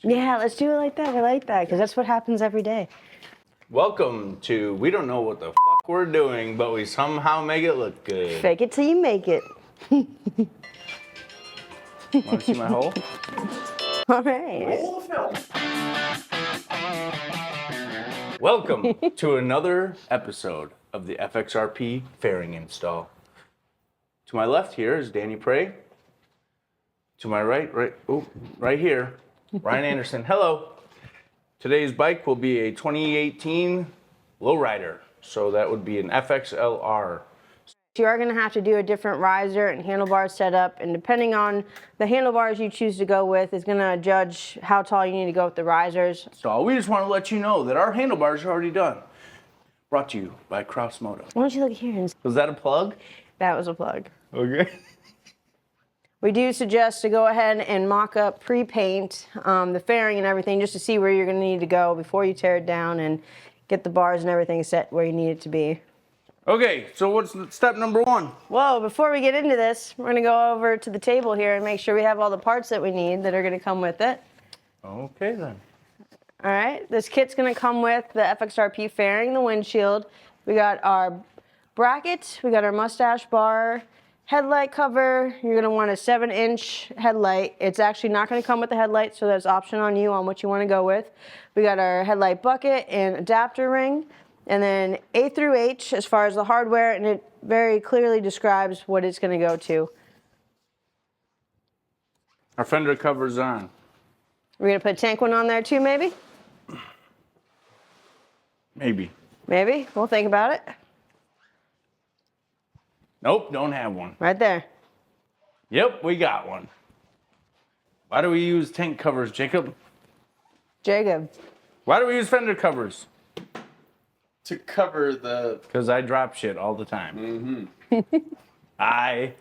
Yeah, let's do it like that. I like that because that's what happens every day. Welcome to, we don't know what the fuck we're doing, but we somehow make it look good. Fake it till you make it. Want to see my hole? All right. Roll the film. Welcome to another episode of the FXRP Fairing Install. To my left here is Danny Prey. To my right here, Ryan Anderson. Hello. Today's bike will be a 2018 lowrider, so that would be an FXLR. You are going to have to do a different riser and handlebar setup, and depending on the handlebars you choose to go with is going to judge how tall you need to go with the risers. So we just want to let you know that our handlebars are already done. Brought to you by Crossmoto. Why don't you look here? Was that a plug? That was a plug. Okay. We do suggest to go ahead and mock up pre-paint the fairing and everything just to see where you're going to need to go before you tear it down and get the bars and everything set where you need it to be. Okay, so what's step number one? Whoa, before we get into this, we're going to go over to the table here and make sure we have all the parts that we need that are going to come with it. Okay then. All right, this kit's going to come with the FXRP fairing, the windshield. We got our bracket, we got our mustache bar, headlight cover. You're going to want a 7-inch headlight. It's actually not going to come with the headlight, so that's option on you on what you want to go with. We got our headlight bucket and adapter ring, and then A through H as far as the hardware, and it very clearly describes what it's going to go to. Our fender cover's on. We're going to put a tank one on there too, maybe? Maybe. Maybe. We'll think about it. Nope, don't have one. Right there. Yep, we got one. Why do we use tank covers, Jacob? Jacob. Why do we use fender covers? To cover the... Because I drop shit all the time. Mm-hmm. I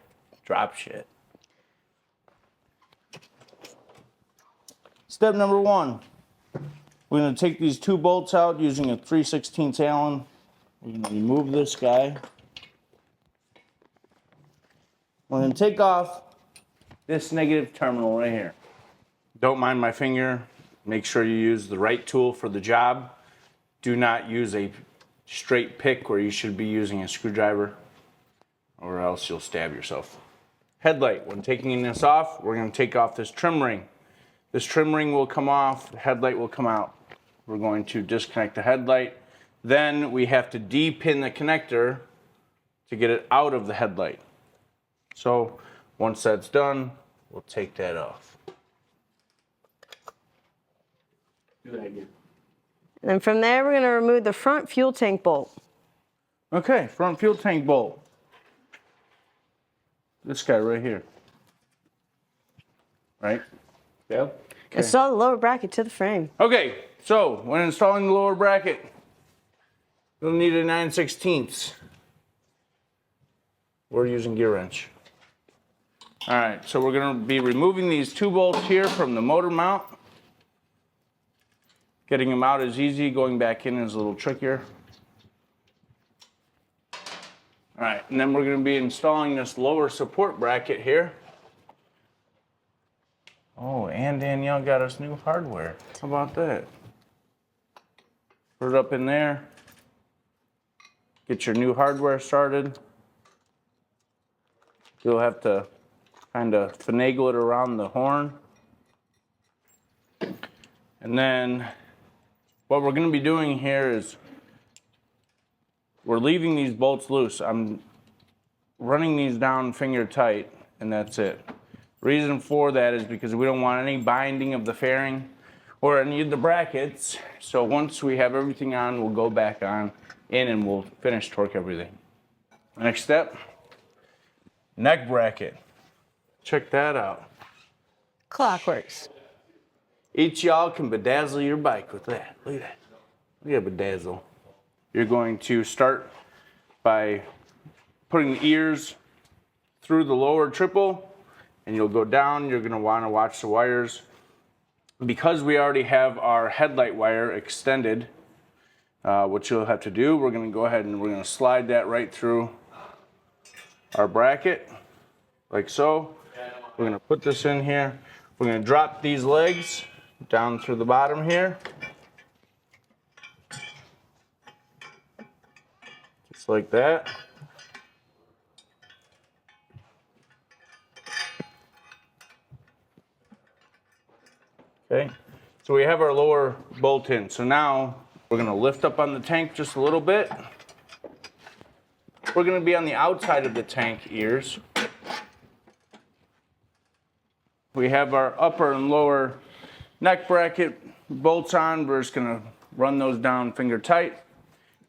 drop shit. Step number one. We're going to take these two bolts out using a 3/16 Allen. We're going to remove this guy. We're going to take off this negative terminal right here. Don't mind my finger. Make sure you use the right tool for the job. Do not use a straight pick where you should be using a screwdriver, or else you'll stab yourself. Headlight. When taking this off, we're going to take off this trim ring. This trim ring will come off, the headlight will come out. We're going to disconnect the headlight. Then we have to de-pin the connector to get it out of the headlight. So once that's done, we'll take that off. Good idea. And from there, we're going to remove the front fuel tank bolt. Okay, front fuel tank bolt. This guy right here. Right? Yep. Okay. Install the lower bracket to the frame. Okay, so when installing the lower bracket, you'll need a 9/16. We're using gear wrench. All right, so we're going to be removing these two bolts here from the motor mount. Getting them out is easy, going back in is a little trickier. All right, and then we're going to be installing this lower support bracket here. Oh, and Danielle got us new hardware. How about that? Put it up in there. Get your new hardware started. You'll have to kind of finagle it around the horn. And then what we're going to be doing here is we're leaving these bolts loose. I'm running these down finger tight, and that's it. Reason for that is because we don't want any binding of the fairing or any of the brackets. So once we have everything on, we'll go back on in and we'll finish torque everything. Next step, neck bracket. Check that out. Clockworks. Each y'all can bedazzle your bike with that. Look at that. Look at bedazzle. You're going to start by putting the ears through the lower triple, and you'll go down. You're going to want to watch the wires. Because we already have our headlight wire extended, what you'll have to do, we're going to go ahead and we're going to slide that right through our bracket, like so. We're going to put this in here. We're going to drop these legs down through the bottom here. Just like that. Okay, so we have our lower bolt in. So now we're gonna lift up on the tank just a little bit. We're gonna be on the outside of the tank ears. We have our upper and lower neck bracket bolts on. We're just gonna run those down finger tight.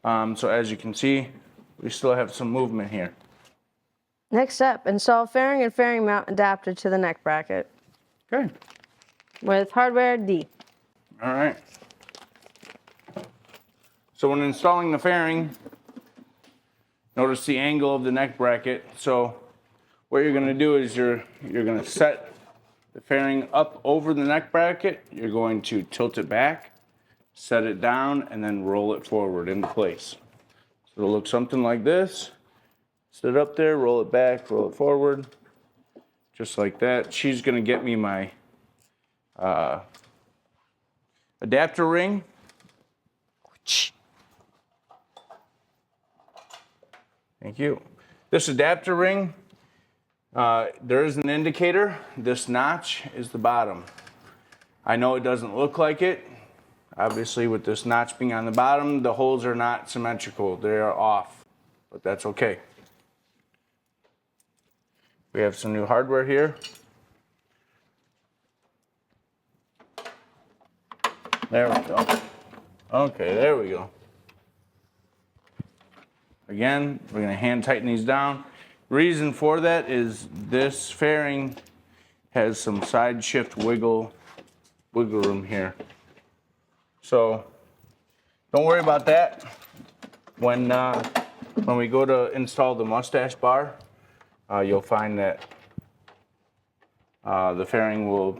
So as you can see, we still have some movement here. Next step, install fairing and fairing mount adapter to the neck bracket Okay. with hardware D. All right. So when installing the fairing, notice the angle of the neck bracket. So what you're gonna do is you're gonna set the fairing up over the neck bracket. You're going to tilt it back, set it down, and then roll it forward into place. So it'll look something like this. Set it up there, roll it back, roll it forward, just like that. She's gonna get me my adapter ring. Thank you. This adapter ring, there is an indicator. This notch is the bottom. I know it doesn't look like it. Obviously, with this notch being on the bottom, the holes are not symmetrical. They are off, but that's okay. We have some new hardware here. There we go. Okay, there we go. Again, we're gonna hand tighten these down. Reason for that is this fairing has some side shift wiggle room here. So don't worry about that. When we go to install the mustache bar, you'll find that the fairing will,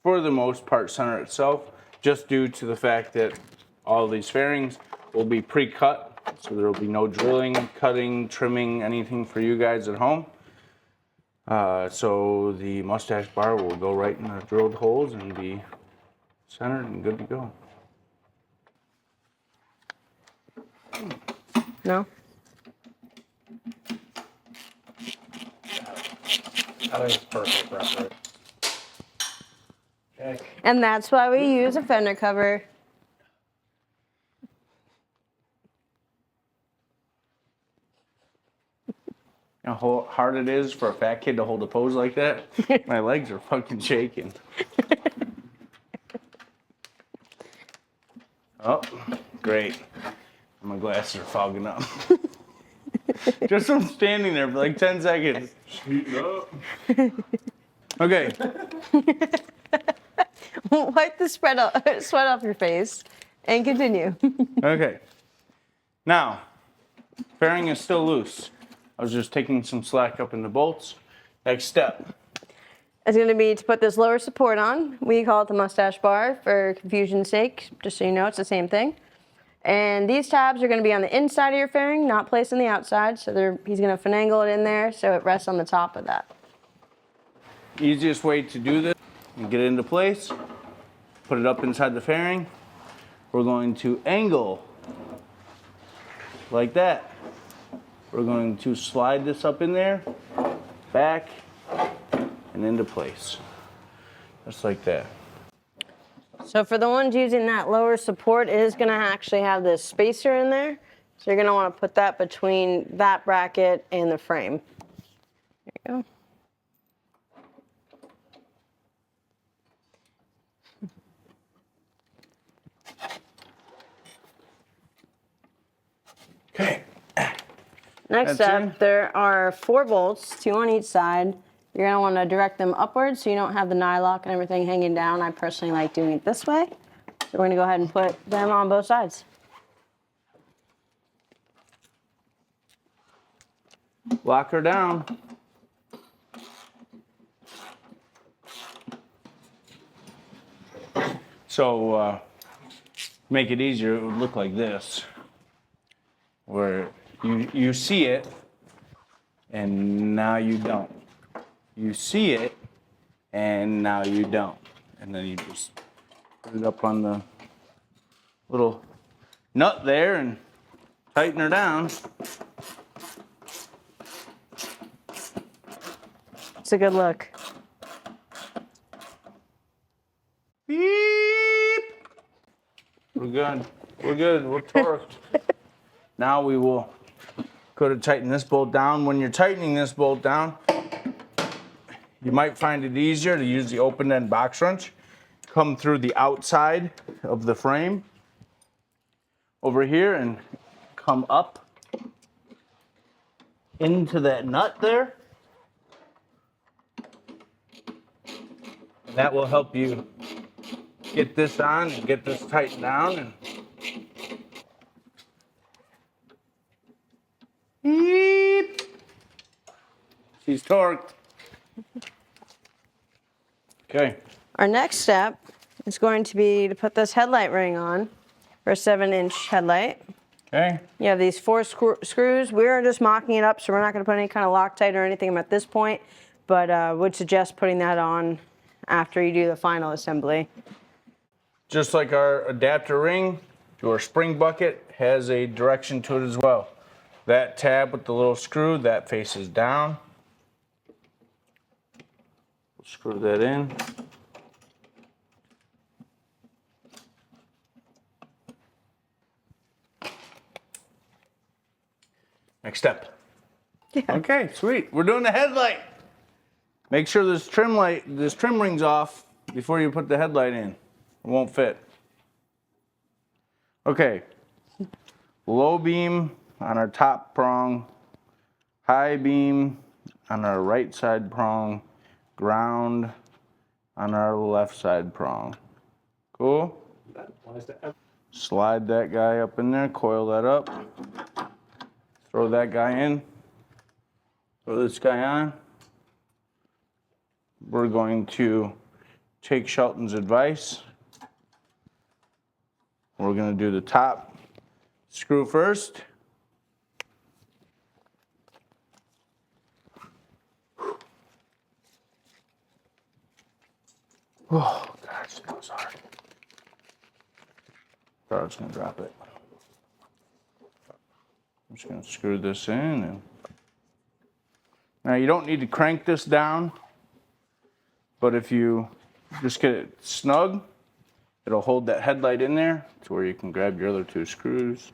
for the most part, center itself, just due to the fact that all these fairings will be pre-cut. So there will be no drilling, cutting, trimming, anything for you guys at home. So the mustache bar will go right in the drilled holes and be centered and good to go. No? That is perfect, Robert. Okay. And that's why we use a fender cover. You know how hard it is for a fat kid to hold a pose like that? My legs are fucking shaking. Oh, great. My glasses are fogging up. Just from standing there for like 10 seconds. Okay. Wipe the sweat off your face and continue. Okay. Now, fairing is still loose. I was just taking some slack up in the bolts. Next step. It's going to be to put this lower support on. We call it the mustache bar for confusion's sake, just so you know it's the same thing. And these tabs are going to be on the inside of your fairing, not placed on the outside. So he's going to finagle it in there so it rests on the top of that. Easiest way to do this, and get it into place, put it up inside the fairing. We're going to angle like that. We're going to slide this up in there, back, and into place. Just like that. So for the ones using that lower support, it is going to actually have this spacer in there. So you're going to want to put that between that bracket and the frame. There you go. Okay. Next That's up, it. there are 4 bolts, 2 on each side. You're going to want to direct them upwards so you don't have the nylock and everything hanging down. I personally like doing it this way. So we're going to go ahead and put them on both sides. Lock her down. So, make it easier, it would look like this. Where you see it, and now you don't. You see it, and now you don't. And then you just Put it up on the little nut there and tighten her down. It's a good look. Beep. We're good. We're good. We're torqued. Now we will go to tighten this bolt down. When you're tightening this bolt down, you might find it easier to use the open end box wrench. Come through the outside of the frame over here and come up into that nut there. And that will help you get this on and get this tightened down. And beep. She's torqued. Okay. Our next step is going to be to put this headlight ring on for a 7-inch headlight. Okay. You have these 4 screws. We're just mocking it up, so we're not going to put any kind of Loctite or anything at this point, but would suggest putting that on after you do the final assembly. Just like our adapter ring to our spring bucket has a direction to it as well. That tab with the little screw, that faces down. Screw that in. Next step. Yeah. Okay, sweet. We're doing the headlight. Make sure this trim ring's off before you put the headlight in. It won't fit. Okay. Low beam on our top prong, high beam on our right side prong, ground on our left side prong. Cool? Slide that guy up in there, coil that up, throw that guy in, throw this guy on. We're going to take Shelton's advice. We're going to do the top screw first. Oh, gosh, that was hard. Thought I was going to drop it. I'm just going to screw this in. And now you don't need to crank this down, but if you just get it snug, it'll hold that headlight in there to where you can grab your other 2 screws.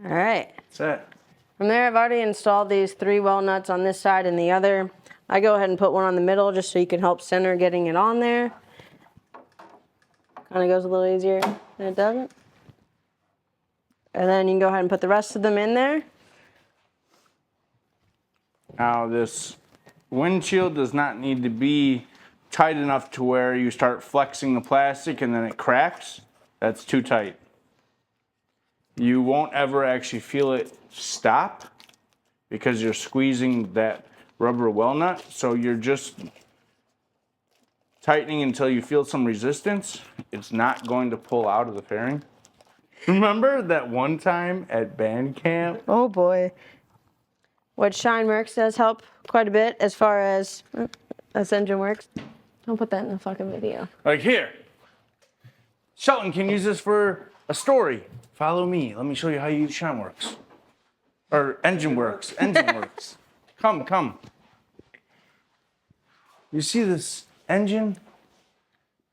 All right. That's it. From there, I've already installed these 3 well nuts on this side and the other. I go ahead and put one on the middle just so you can help center getting it on there. Kind of goes a little easier than it doesn't. And then you can go ahead and put the rest of them in there. Now this windshield does not need to be tight enough to where you start flexing the plastic and then it cracks. That's too tight. You won't ever actually feel it stop because you're squeezing that rubber well nut. So you're just tightening until you feel some resistance. It's not going to pull out of the fairing. Remember that one time at band camp? Oh boy. What Shineworks does help quite a bit as far as this engine works. Don't put that in the fucking video. Like here. Shelton can use this for a story. Follow me. Let me show you how you use Shineworks. Or Engine Works. Engine Works. Come. You see this engine?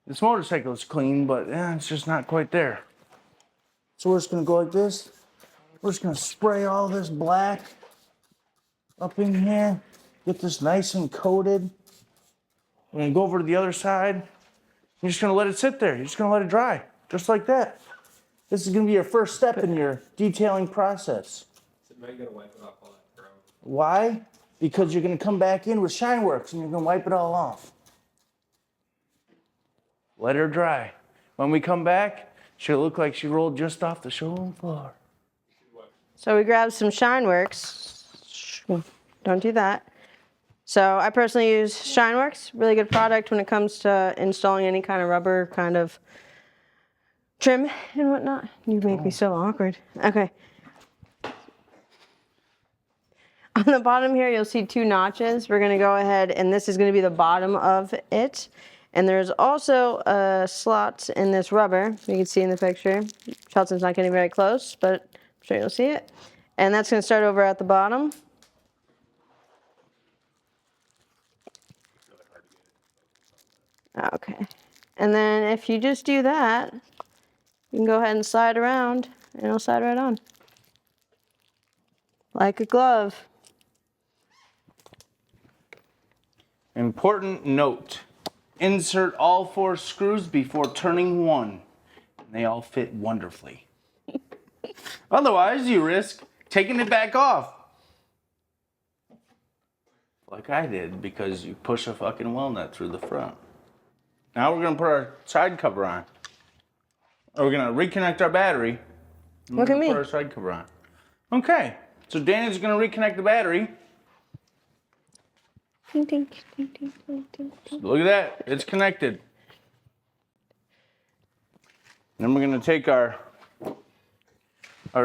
This motorcycle is clean, but it's just not quite there. So we're just gonna go like this. We're just gonna spray all this black up in here. Get this nice and coated. We're gonna go over to the other side. You're just gonna let it sit there. You're just gonna let it dry, just like that. This is gonna be your first step in your detailing process. So now you gotta wipe it off all that brown. Why? Because you're gonna come back in with Shineworks and you're gonna wipe it all off. Let her dry. When we come back, she'll look like she rolled just off the showroom floor. So we grabbed some Shineworks. Don't do that. So I personally use Shineworks. Really good product when it comes to installing any kind of rubber kind of trim and whatnot. You make me so awkward. Okay. On the bottom here, you'll see 2 notches. We're gonna go ahead, and this is gonna be the bottom of it. And there's also a slot in this rubber. You can see in the picture. Shelton's not getting very close, but I'm sure you'll see it. And that's gonna start over at the bottom. Okay. And then if you just do that, you can go ahead and slide around, and it'll slide right on. Like a glove. Important note, insert all 4 screws before turning 1. They all fit wonderfully. Otherwise, you risk taking it back off. Like I did, because you push a fucking wheel nut through the front. Now we're gonna put our side cover on. We're gonna reconnect our battery. Look at me. Put our side cover on. Okay, so Danny's gonna reconnect the battery. Ding, ding, ding, ding, ding, ding. Look at that, it's connected. Then we're gonna take our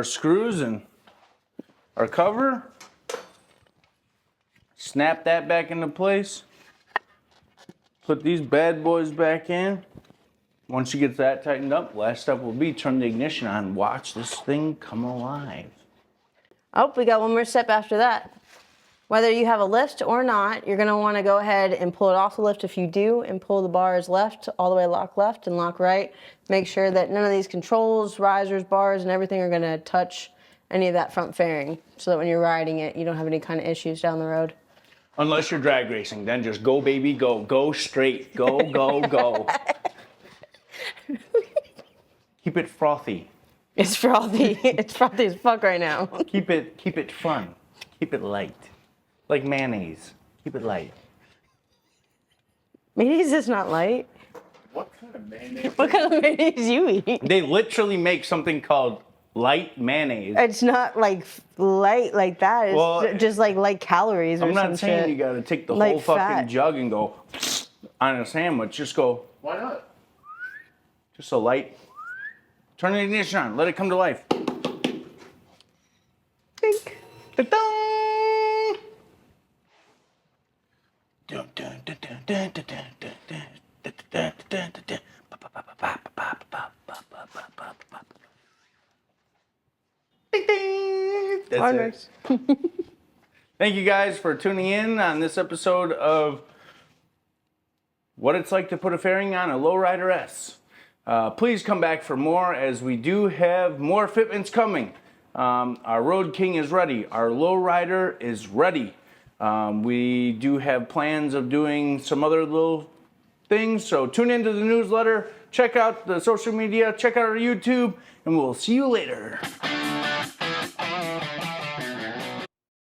screws and our cover, snap that back into place, put these bad boys back in. Once you get that tightened up, last step will be turn the ignition on. Watch this thing come alive. Oh, we got one more step after that. Whether you have a lift or not, you're gonna wanna go ahead and pull it off the lift if you do, and pull the bars left, all the way lock left and lock right. Make sure that none of these controls, risers, bars, and everything are gonna touch any of that front fairing, so that when you're riding it, you don't have any kind of issues down the road. Unless you're drag racing, then just go baby, go. Go straight, go, go, go. Keep it frothy. It's frothy. It's frothy as fuck right now. Keep it fun. Keep it light. Like mayonnaise. Keep it light. Mayonnaise is not light. What kind of mayonnaise? What kind of mayonnaise you eat? They literally make something called light mayonnaise. It's not like light like that. It's Well, just like light calories or I'm some not saying shit. you gotta take the Like whole fucking fat. jug and go on a sandwich. Just go, Why not? just a light. Turn the ignition on. Let it come to life. Think. Da-dum! Dun, dun, dun, dun, dun, dun, dun, dun, dun, dun, dun, dun, dun, dun. Ba, ba, ba, ba, ba, ba, ba, ba, ba, ba, ba, ba. Ding, ding. That's Wonders. it. Thank you guys for tuning in on this episode of what it's like to put a fairing on a Lowrider S. Please come back for more, as we do have more fitments coming. Our Road King is ready. Our Lowrider is ready. We do have plans of doing some other little things, so tune into the newsletter, check out the social media, check out our YouTube, and we'll see you later.